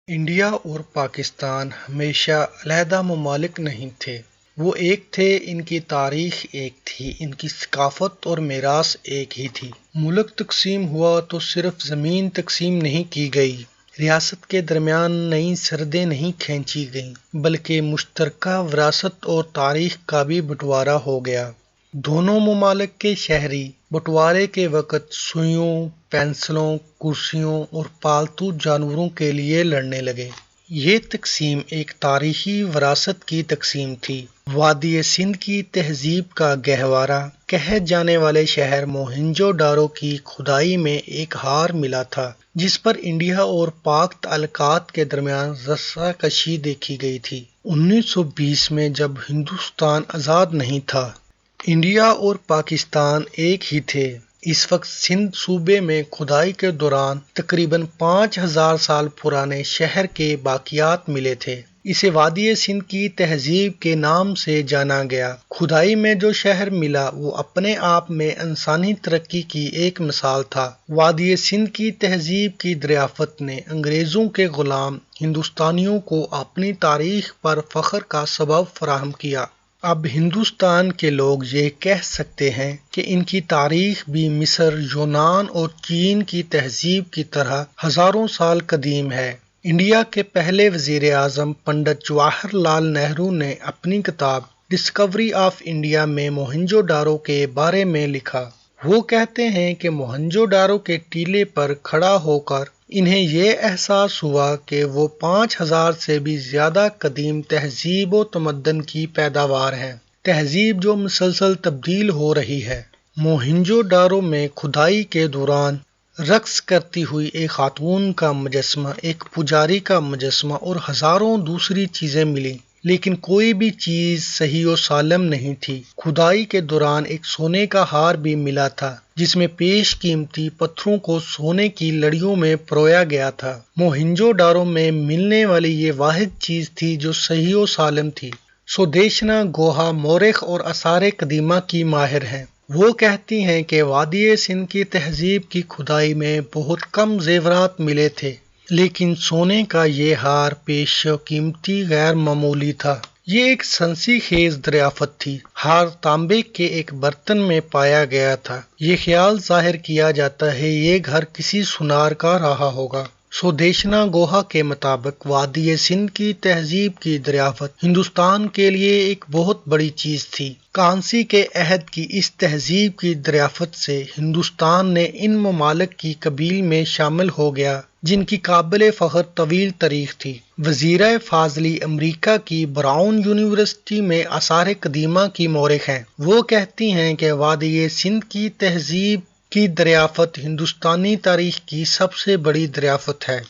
India اور پاکستان ہمیشہ علیحدہ ممالک نہیں تھے، وہ ایک تھے۔ ان کی تاریخ ایک تھی، ان کی ثقافت اور میراث ایک ہی تھی۔ ملک تقسیم ہوا تو صرف زمین تقسیم نہیں کی گئی، ریاست کے درمیان نئی سرحدیں نہیں کھینچی گئیں، بلکہ مشترکہ وراثت اور تاریخ کا بھی بٹوارا ہو گیا۔ دونوں ممالک کے شہری بٹوارے کے وقت سوئیوں، پنسلوں، کرسیوں اور پالتو جانوروں کے لیے لڑنے لگے۔ یہ تقسیم ایک تاریخی وراثت کی تقسیم تھی۔ وادی سندھ کی تہذیب کا گہوارہ کہے جانے والے شہر موہنجو ڈارو کی کھدائی میں ایک ہار ملا تھا، جس پر انڈیا اور پاک تعلقات کے درمیان رسا کشی دیکھی گئی تھی۔ 1920 میں جب ہندوستان آزاد نہیں تھا، انڈیا اور پاکستان ایک ہی تھے۔ اس وقت سندھ صوبے میں کھدائی کے دوران تقریباً 5000 سال پرانے شہر کے باقیات ملے تھے۔ اسے وادی سندھ کی تہذیب کے نام سے جانا گیا۔ کھدائی میں جو شہر ملا وہ اپنے آپ میں انسانی ترقی کی ایک مثال تھا۔ وادی سندھ کی تہذیب کی دریافت نے انگریزوں کے غلام ہندوستانیوں کو اپنی تاریخ پر فخر کا سبب فراہم کیا۔ اب ہندوستان کے لوگ یہ کہہ سکتے ہیں کہ ان کی تاریخ بھی مصر، یونان اور چین کی تہذیب کی طرح ہزاروں سال قدیم ہے۔ انڈیا کے پہلے وزیر اعظم پنڈت جواہر لال نہرو نے اپنی کتاب ڈسکوری آف انڈیا میں موہنجو ڈارو کے بارے میں لکھا۔ وہ کہتے ہیں کہ موہنجو ڈارو کے ٹیلے پر کھڑا ہو کر انہیں یہ احساس ہوا کہ وہ 5000 سے بھی زیادہ قدیم تہذیب و تمدن کی پیداوار ہے، تہذیب جو مسلسل تبدیل ہو رہی ہے۔ موہنجو ڈارو میں کھدائی کے دوران رقص کرتی ہوئی ایک خاتون کا مجسمہ، ایک پجاری کا مجسمہ اور ہزاروں دوسری چیزیں ملیں، لیکن کوئی بھی چیز صحیح و سالم نہیں تھی۔ کھدائی کے دوران ایک سونے کا ہار بھی ملا تھا، جس میں پیش قیمتی پتھروں کو سونے کی لڑیوں میں پرویا گیا تھا۔ موہنجو ڈارو میں ملنے والی یہ واحد چیز تھی جو صحیح و سالم تھی۔ سودیشنا گوہا مورخ اور آثار قدیمہ کی ماہر ہیں۔ وہ کہتی ہیں کہ وادی سندھ کی تہذیب کی کھدائی میں بہت کم زیورات ملے تھے، لیکن سونے کا یہ ہار پیش قیمتی غیر معمولی تھا۔ یہ ایک سنسی خیز دریافت تھی۔ ہار تانبے کے ایک برتن میں پایا گیا تھا۔ یہ خیال ظاہر کیا جاتا ہے یہ گھر کسی سونار کا رہا ہوگا۔ سودیشنا گوہا کے مطابق وادی سندھ کی تہذیب کی دریافت ہندوستان کے لیے ایک بہت بڑی چیز تھی۔ کانسی کے عہد کی اس تہذیب کی دریافت سے ہندوستان نے ان ممالک کی قبیل میں شامل ہو گیا جن کی قابل فخر طویل تاریخ تھی۔ وزیرہ فاضلی امریکہ کی براؤن یونیورسٹی میں آثار قدیمہ کی مورخ ہیں۔ وہ کہتی ہیں کہ وادی سندھ کی تہذیب کی دریافت ہندوستانی تاریخ کی سب سے بڑی دریافت ہے۔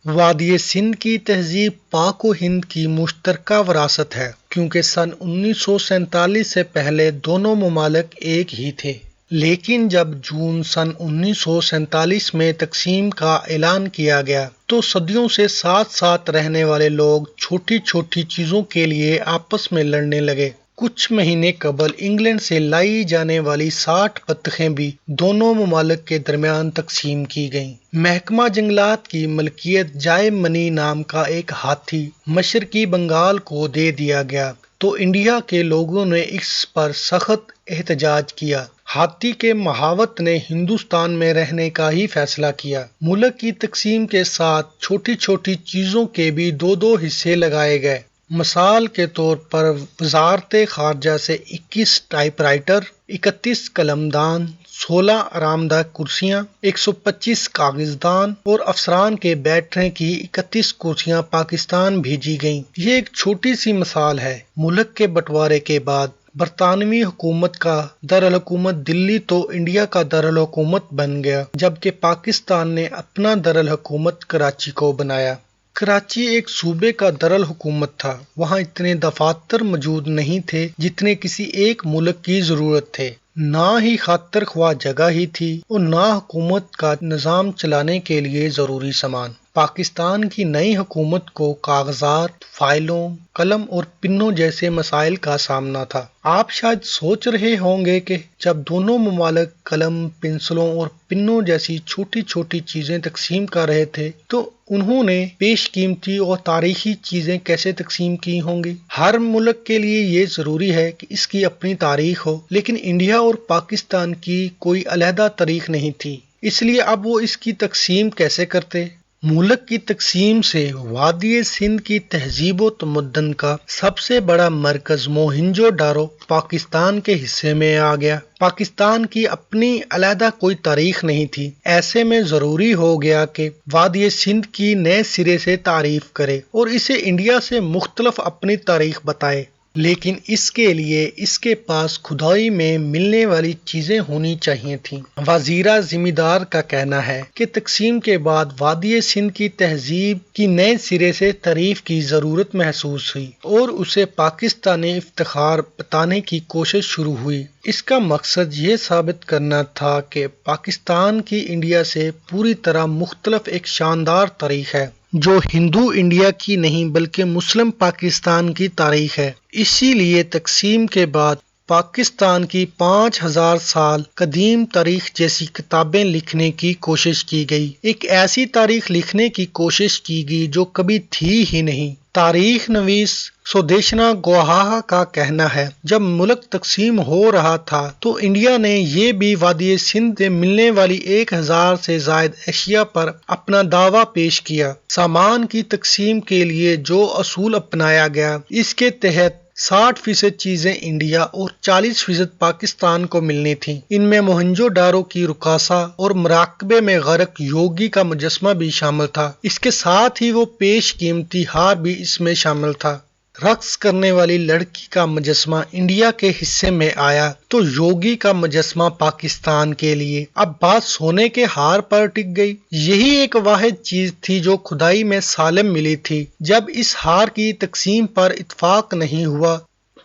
وادی سندھ کی تہذیب پاک و ہند کی مشترکہ وراثت ہے، کیونکہ سن 1947 سے پہلے دونوں ممالک ایک ہی تھے۔ لیکن جب جون سن 1947 میں تقسیم کا اعلان کیا گیا تو صدیوں سے ساتھ ساتھ رہنے والے لوگ چھوٹی چھوٹی چیزوں کے لیے آپس میں لڑنے لگے۔ کچھ مہینے قبل انگلینڈ سے لائی جانے والی 60 بطخیں بھی دونوں ممالک کے درمیان تقسیم کی گئیں۔ محکمہ جنگلات کی ملکیت جائے منی نام کا ایک ہاتھی مشرقی بنگال کو دے دیا گیا تو انڈیا کے لوگوں نے اس پر سخت احتجاج کیا۔ ہاتھی کے مہاوت نے ہندوستان میں رہنے کا ہی فیصلہ کیا۔ ملک کی تقسیم کے ساتھ چھوٹی چھوٹی چیزوں کے بھی دو حصے لگائے گئے۔ مثال کے طور پر وزارت خارجہ سے 21 ٹائپ رائٹر، 31 قلم دان، 16 آرام دہ کرسیاں، 125 کاغذ دان اور افسران کے بیٹھنے کی 31 کرسیاں پاکستان بھیجی گئیں۔ یہ ایک چھوٹی سی مثال ہے۔ ملک کے بٹوارے کے بعد برطانوی حکومت کا دارالحکومت دلی تو انڈیا کا دارالحکومت بن گیا، جبکہ پاکستان نے اپنا دارالحکومت کراچی کو بنایا۔ کراچی ایک صوبے کا دارالحکومت تھا۔ وہاں اتنے دفاتر موجود نہیں تھے جتنے کسی ایک ملک کی ضرورت تھے۔ نہ ہی خاطر خواہ جگہ ہی تھی اور نہ حکومت کا نظام چلانے کے لیے ضروری سامان۔ پاکستان کی نئی حکومت کو کاغذات، فائلوں، قلم اور پنوں جیسے مسائل کا سامنا تھا۔ آپ شاید سوچ رہے ہوں گے کہ جب دونوں ممالک قلم، پنسلوں اور پنوں جیسی چھوٹی چھوٹی چیزیں تقسیم کر رہے تھے تو انہوں نے بیش قیمتی اور تاریخی چیزیں کیسے تقسیم کی ہوں گی؟ ہر ملک کے لیے یہ ضروری ہے کہ اس کی اپنی تاریخ ہو، لیکن انڈیا اور پاکستان کی کوئی علیحدہ تاریخ نہیں تھی، اس لیے اب وہ اس کی تقسیم کیسے کرتے؟ ملک کی تقسیم سے وادی سندھ کی تہذیب و تمدن کا سب سے بڑا مرکز موہنجو ڈارو پاکستان کے حصے میں آ گیا۔ پاکستان کی اپنی علیحدہ کوئی تاریخ نہیں تھی، ایسے میں ضروری ہو گیا کہ وادی سندھ کی نئے سرے سے تعریف کرے اور اسے انڈیا سے مختلف اپنی تاریخ بتائے، لیکن اس کے لیے اس کے پاس کھدائی میں ملنے والی چیزیں ہونی چاہیے تھیں۔ وزیرہ زمیندار کا کہنا ہے کہ تقسیم کے بعد وادی سندھ کی تہذیب کی نئے سرے سے تعریف کی ضرورت محسوس ہوئی اور اسے پاکستانی افتخار بتانے کی کوشش شروع ہوئی۔ اس کا مقصد یہ ثابت کرنا تھا کہ پاکستان کی انڈیا سے پوری طرح مختلف ایک شاندار تاریخ ہے، جو ہندو انڈیا کی نہیں بلکہ مسلم پاکستان کی تاریخ ہے۔ اسی لیے تقسیم کے بعد پاکستان کی 5000 سال قدیم تاریخ جیسی کتابیں لکھنے کی کوشش کی گئی، ایک ایسی تاریخ لکھنے کی کوشش کی گئی جو کبھی تھی ہی نہیں۔ تاریخ نویس سودیشنا گوہا کا کہنا ہے، جب ملک تقسیم ہو رہا تھا تو انڈیا نے یہ بھی وادی سندھ سے ملنے والی 1000 سے زائد اشیاء پر اپنا دعویٰ پیش کیا۔ سامان کی تقسیم کے لیے جو اصول اپنایا گیا، اس کے تحت 60% چیزیں انڈیا اور 40% پاکستان کو ملنی تھیں۔ ان میں موہنجو ڈارو کی رقاصہ اور مراقبے میں غرق یوگی کا مجسمہ بھی شامل تھا، اس کے ساتھ ہی وہ بیش قیمتی ہار بھی اس میں شامل تھا۔ رقص کرنے والی لڑکی کا مجسمہ انڈیا کے حصے میں آیا تو یوگی کا مجسمہ پاکستان کے لیے۔ اب بات سونے کے ہار پر ٹک گئی، یہی ایک واحد چیز تھی جو کھدائی میں سالم ملی تھی۔ جب اس ہار کی تقسیم پر اتفاق نہیں ہوا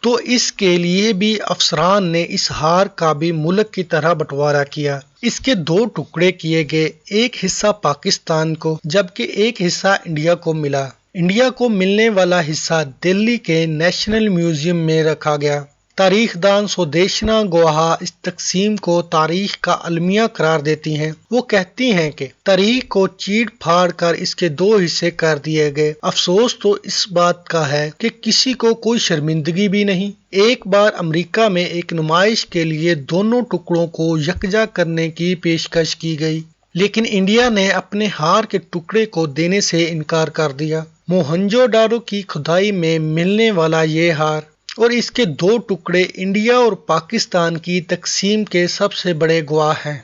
تو اس کے لیے بھی افسران نے اس ہار کا بھی ملک کی طرح بٹوارا کیا۔ اس کے 2 ٹکڑے کیے گئے، ایک حصہ پاکستان کو جبکہ ایک حصہ انڈیا کو ملا۔ انڈیا کو ملنے والا حصہ دلی کے نیشنل میوزیم میں رکھا گیا۔ تاریخ دان سودیشنا گوہا اس تقسیم کو تاریخ کا المیہ قرار دیتی ہیں۔ وہ کہتی ہیں کہ تاریخ کو چیڑ پھاڑ کر اس کے 2 حصے کر دیے گئے۔ افسوس تو اس بات کا ہے کہ کسی کو کوئی شرمندگی بھی نہیں۔ ایک بار امریکہ میں ایک نمائش کے لیے دونوں ٹکڑوں کو یکجا کرنے کی پیشکش کی گئی، لیکن انڈیا نے اپنے ہار کے ٹکڑے کو دینے سے انکار کر دیا۔ موہنجو ڈارو کی کھدائی میں ملنے والا یہ ہار اور اس کے 2 ٹکڑے انڈیا اور پاکستان کی تقسیم کے سب سے بڑے گواہ ہیں۔